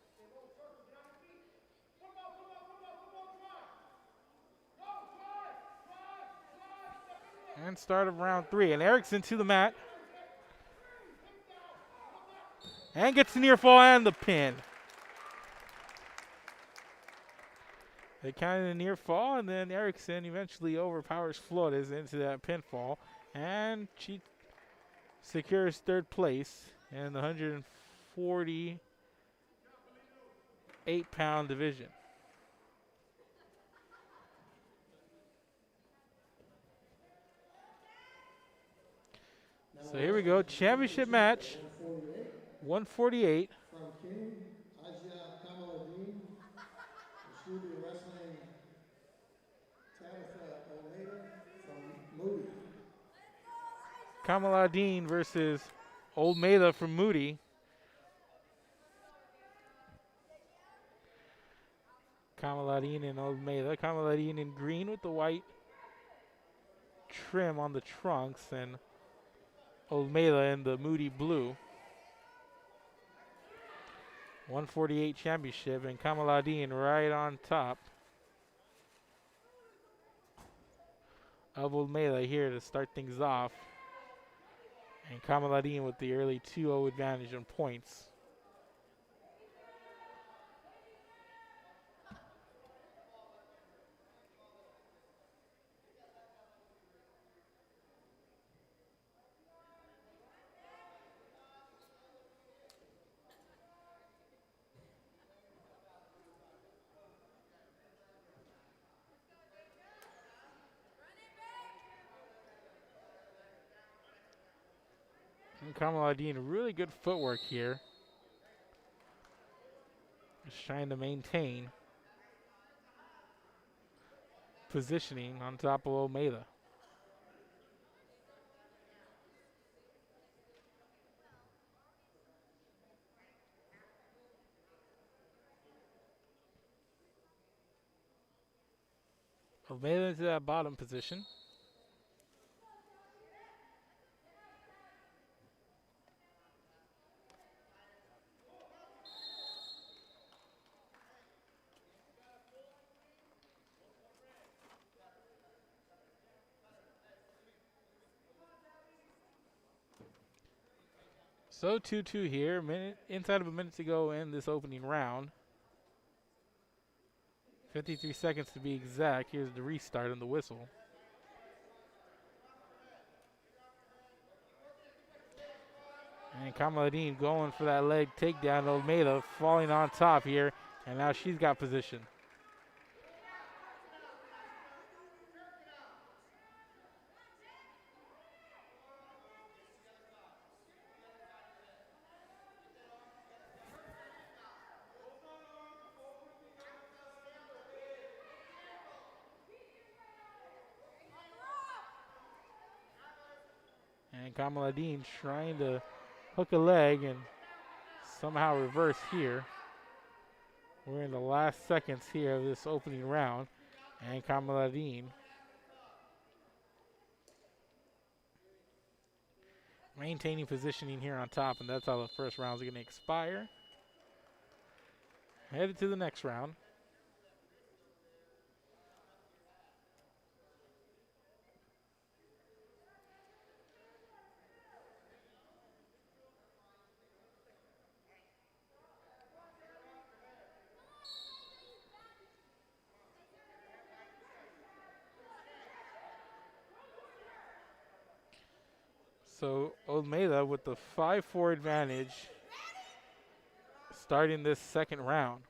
And start of round 3. And Erickson to the mat. And gets the near fall and the pin. They counted a near fall, and then Erickson eventually overpowers Flores into that pinfall. And she secures third place in the 148-pound division. So here we go, championship match, 148. From King, Asia Kamaladin. She'll be wrestling Tabitha Olmeda from Moody. Kamaladin versus Olmeda from Moody. Kamaladin and Olmeda. Kamaladin in green with the white trim on the trunks, and Olmeda in the Moody blue. 148 championship, and Kamaladin right on top of Olmeda here to start things off. And Kamaladin with the early 2-0 advantage on points. And Kamaladin, really good footwork here. Just trying to maintain positioning on top of Olmeda. Olmeda into that bottom position. So 2-2 here, inside of a minute to go in this opening round. 53 seconds to be exact. Here's the restart and the whistle. And Kamaladin going for that leg takedown. Olmeda falling on top here, and now she's got position. And Kamaladin trying to hook a leg and somehow reverse here. We're in the last seconds here of this opening round. And Kamaladin maintaining positioning here on top, and that's how the first round is going to expire. Headed to the next round. So Olmeda with the 5-4 advantage starting this second round.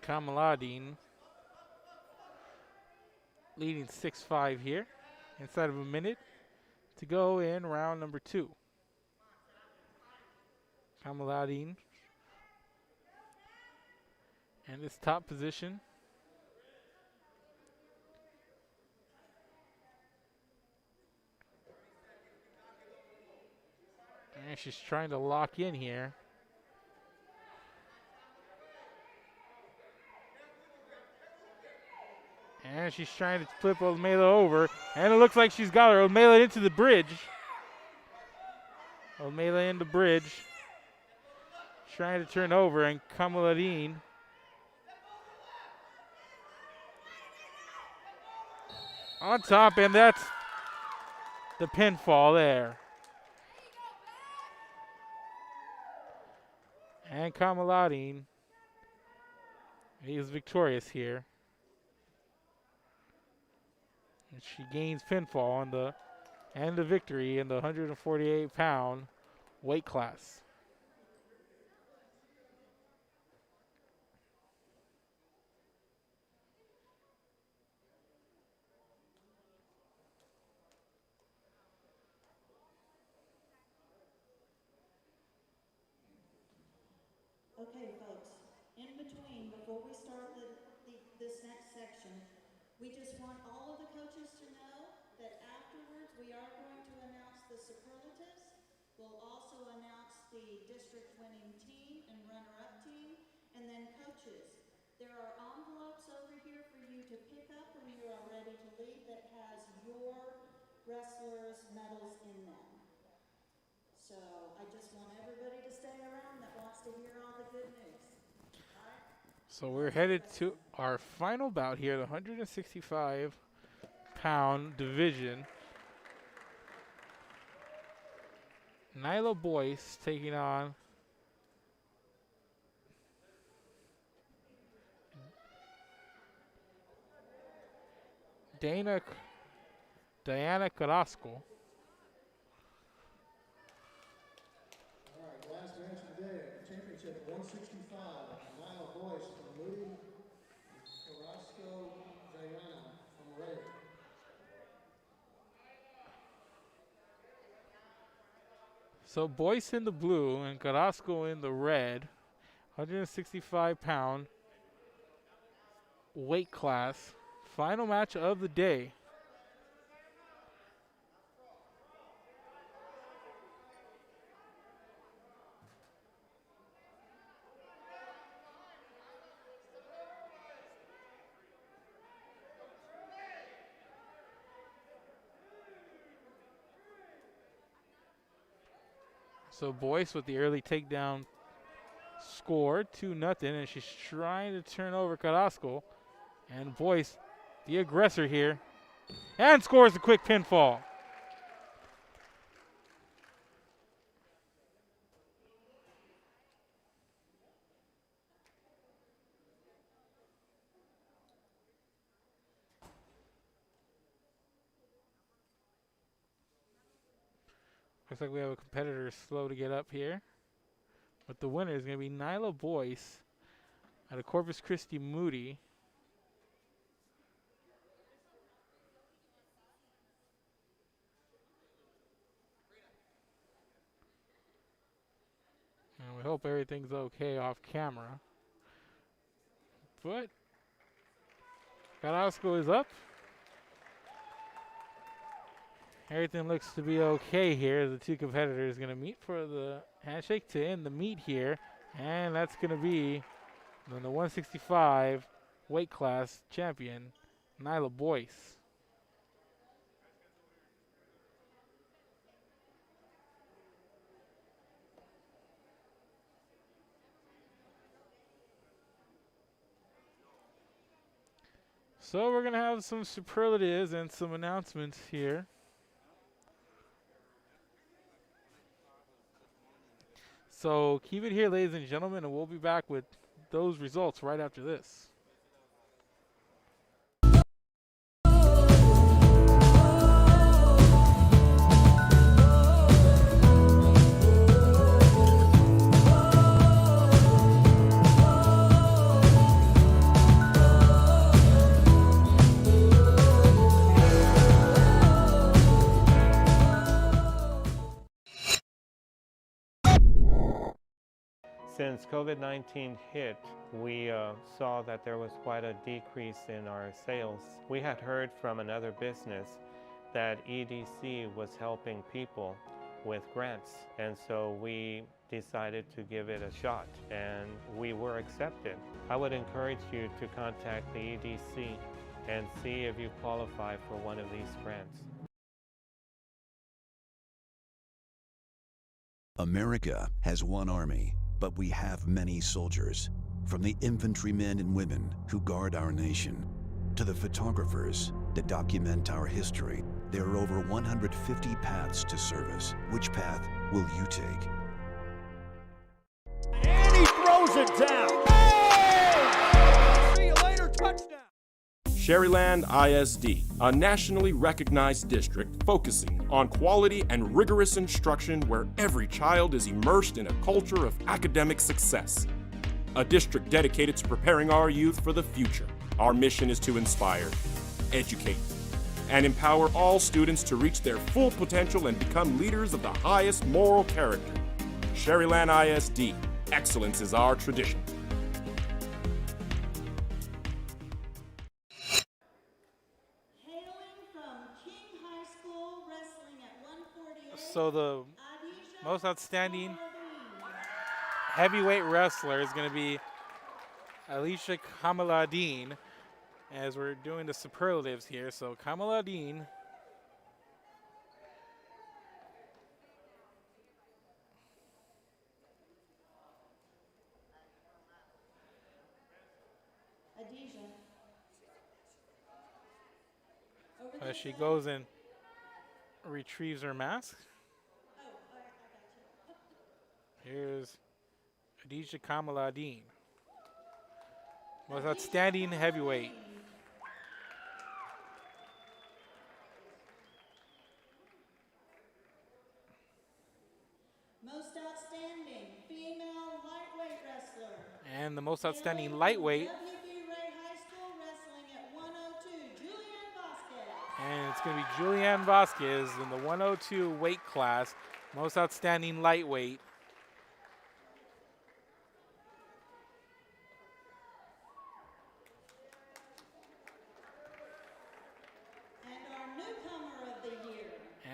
Kamaladin leading 6-5 here. Inside of a minute to go in round number 2. Kamaladin in this top position. And she's trying to lock in here. And she's trying to flip Olmela over. And it looks like she's got her. Olmela into the bridge. Olmela in the bridge. Trying to turn over. And Kamaladin on top. And that's the pinfall there. And Kamaladin is victorious here. And she gains pinfall on the and the victory in the 148-pound weight class. Okay, folks, in between, before we start this next section, we just want all of the coaches to know that afterwards we are going to announce the superlatives. We'll also announce the district winning team and runner-up team. And then coaches, there are envelopes over here for you to pick up when you are ready to leave that has your wrestlers' medals in them. So I just want everybody to stay around that wants to hear all the good news. So we're headed to our final bout here, the 165-pound division. Nyla Boyce taking on Diana Carrasco. All right, last match of the day, championship 165. Nyla Boyce from Moody, Carrasco Diana from Red. So Boyce in the blue and Carrasco in the red. 165-pound weight class. Final match of the day. So Boyce with the early takedown score, 2-0, and she's trying to turn over Carrasco. And Boyce, the aggressor here, and scores a quick pinfall. Looks like we have a competitor slow to get up here. But the winner is going to be Nyla Boyce out of Corpus Christi Moody. And we hope everything's okay off camera. But Carrasco is up. Everything looks to be okay here. The two competitors going to meet for the handshake to end the meet here. And that's going to be the 165 weight class champion, Nyla Boyce. So we're going to have some superlatives and some announcements here. So keep it here, ladies and gentlemen, and we'll be back with those results right after this. Since COVID-19 hit, we saw that there was quite a decrease in our sales. We had heard from another business that EDC was helping people with grants, and so we decided to give it a shot, and we were accepted. I would encourage you to contact the EDC and see if you qualify for one of these grants. America has one army, but we have many soldiers. From the infantrymen and women who guard our nation, to the photographers that document our history, there are over 150 paths to service. Which path will you take? And he throws it down. Hey! See you later, touchdown. Sherryland ISD, a nationally recognized district focusing on quality and rigorous instruction where every child is immersed in a culture of academic success. A district dedicated to preparing our youth for the future. Our mission is to inspire, educate, and empower all students to reach their full potential and become leaders of the highest moral character. Sherryland ISD, excellence is our tradition. So the most outstanding heavyweight wrestler is going to be Alicia Kamaladine, as we're doing the superlatives here. So Kamaladine, as she goes and retrieves her mask. Here's Adisha Kamaladine, most outstanding heavyweight. Most outstanding female lightweight wrestler. And the most outstanding lightweight. WB Ray High School wrestling at 102, Julianne Vasquez. And it's going to be Julianne Vasquez in the 102 weight class, most outstanding lightweight.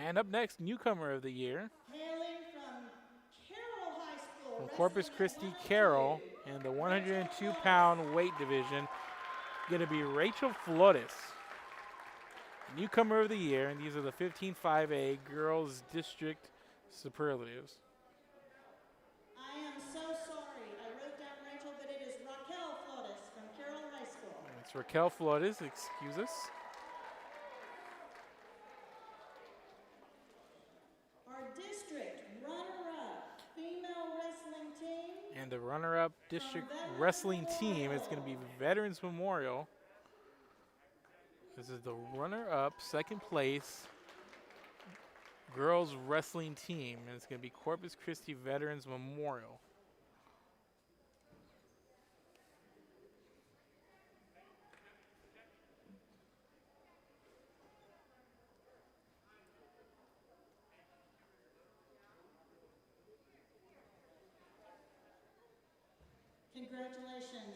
And up next, newcomer of the year. Hailing from Carroll High School. From Corpus Christi, Carroll, in the 102-pound weight division, going to be Rachel Flores. Newcomer of the year, and these are the 15-5A Girls District Superlatives. I am so sorry. I wrote down Rachel, but it is Raquel Flores from Carroll High School. It's Raquel Flores, excuse us. And the runner-up district wrestling team is going to be Veterans Memorial. This is the runner-up, second place, girls wrestling team, and it's going to be Corpus Christi Veterans Memorial. Congratulations.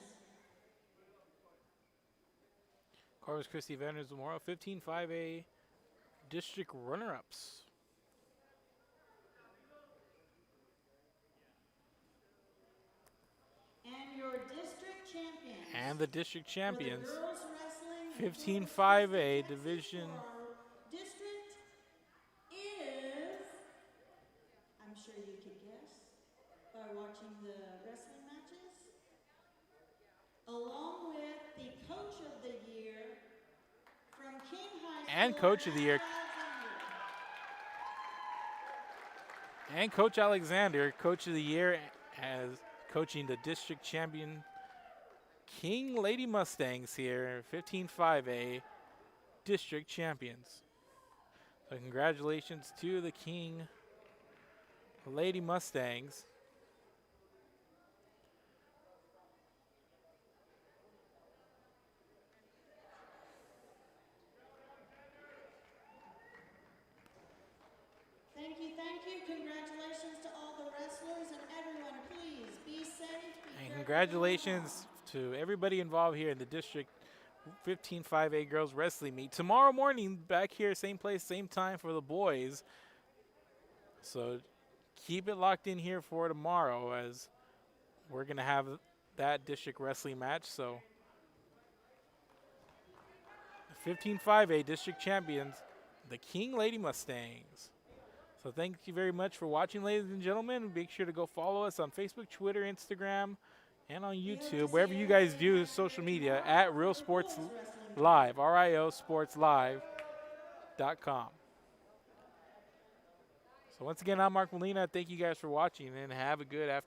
Corpus Christi Veterans Memorial, 15-5A district runner-ups. And your district champions. And the district champions. Girls wrestling 15-5A division. District is, I'm sure you could guess by watching the wrestling matches, along with the coach of the year from King High School. And coach of the year. And Coach Alexander, coach of the year, as coaching the district champion King Lady Mustangs here, 15-5A district champions. So congratulations to the King Lady Mustangs. Thank you. Congratulations to all the wrestlers, and everyone, please be safe. congratulations to everybody involved here in the District 15 5A Girls Wrestling Meet. Tomorrow morning, back here, same place, same time for the boys. So keep it locked in here for tomorrow, as we're going to have that district wrestling match. So the 15 5A district champions, the King Lady Mustangs. So thank you very much for watching, ladies and gentlemen. Make sure to go follow us on Facebook, Twitter, Instagram, and on YouTube, wherever you guys do social media, at Real Sports Live, RIOSportsLive.com. So once again, I'm Mark Molina. Thank you guys for watching, and have a good afternoon.